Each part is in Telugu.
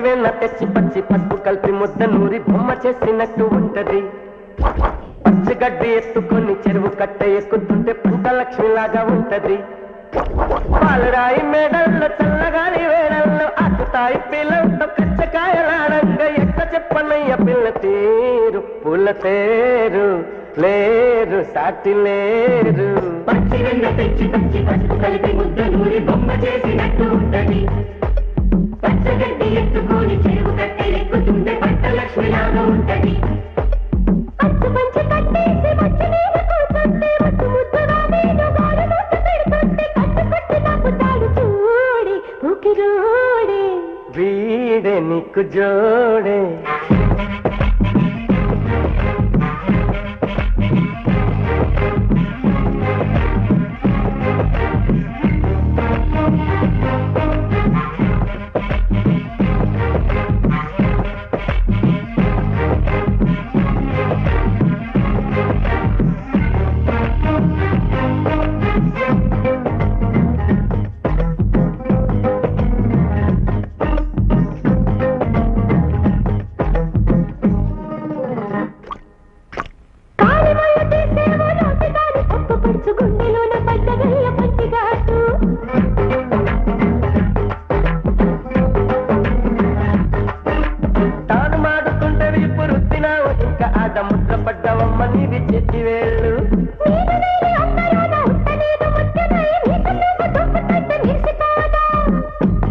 వెన్న తెచ్చి పచ్చి పసుపు కలిపి ముద్ద నూరి బొమ్మ చేసినట్టు ఉంటది. పచ్చిగడ్డి ఎత్తుకొని చెరువు కట్ట ఎక్కుతుంటే పంటలక్ష్మిలాగా ఉంటది. పాలరాయి మేడల్లో చల్లగాలి వేడల్లో ఆకుతాయి పిల్లలతో కచ్చకాయలాడంగా ఎక్క చెప్పనయ్య పిల్ల తీరు పుల్ల తేరు లేరు సాటి లేరు. పచ్చి వెన్న తెచ్చి పచ్చి పసుపు కలిపి ముద్ద నూరి బొమ్మ చేసినట్టు ఉంటది. పచ్చగడ్డి ఎత్తుకొని చెరువు కట్ట ఎక్కుతుంటే పంటలక్ష్మిలాగా ఉంటది. పచ్చి పంచి కట్టేసి వచ్చి నీళ్ళు కూర్చుంటే ముద్దు ముద్దుగా నేను గాలి మూత పెడుతుంటే కట్టు కట్టి నవ్వుతాడు చూడే ఊకిరోడే వీడే నీకు జోడే. ముద్రపడ్డవమ్మ నీది చెట్టి వేళ్ళు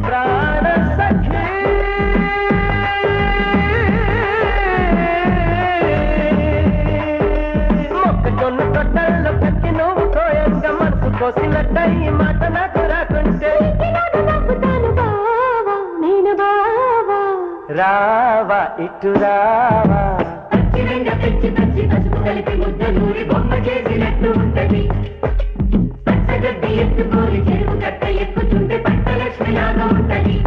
ప్రాణ సఖీ మొక్కజొన్న తొట్టల్లో కక్కి నువ్వు కోయంగా మనసు కోసినట్ట ఈ మాట నాకు రాకుంటే రావా ఇటు రావా. తెచ్చి పచ్చి పసుపు కలిపి ముద్ద నూరి బొమ్మ చేసినట్టు ఉంటది. పచ్చగడ్డి ఎత్తుకొని చెరువు కట్ట ఎక్కుతుంటే పంటలక్ష్మిలాగా ఉంటది.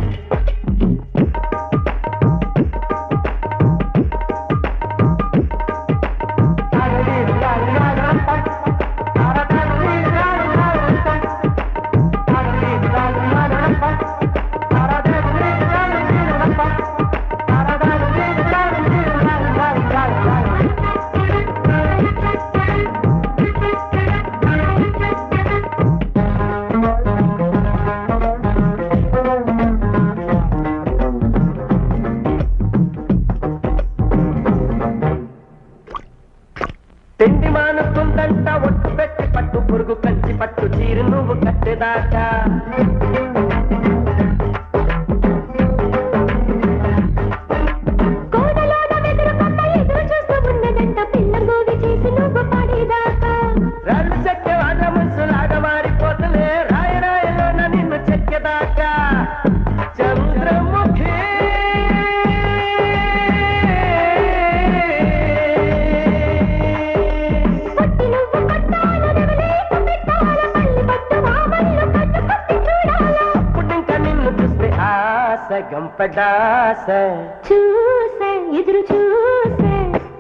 తిండి మానుకుందంట ఒట్టు పెట్టి పట్టు పురుగు కంచి పట్టు చీరు నువ్వు కట్టేదాకా రాళ్ళు చెక్కే వాళ్ళ ముసులాగా మారిపోతులే రాయి రాయిలోన నిన్ను చెక్కేదాకా. చంద్రముఖి గంపడాస చూసే ఎదురు చూసే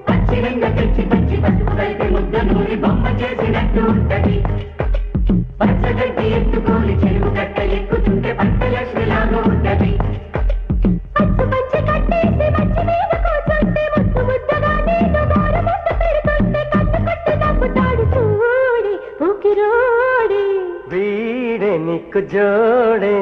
పచ్చి వెన్న తెచ్చి పచ్చి పసుపు కలిపి ముద్ద నూరి బొమ్మ చేసినట్టు ఉంటది. పచ్చగడ్డి ఎత్తుకొని చెరువు కట్ట ఎక్కుతుంటే పంటలక్ష్మిలాగా ఉంటది. పచ్చి పచ్చి కట్టేసి వచ్చి మీద కూర్చుంటే ముద్దు ముద్దగా నేను గాలి మూత పెడుతుంటే కట్టు కట్టి నవ్వుతాడు చూడే ఊకిరోడే వీడే నీకు జోడే.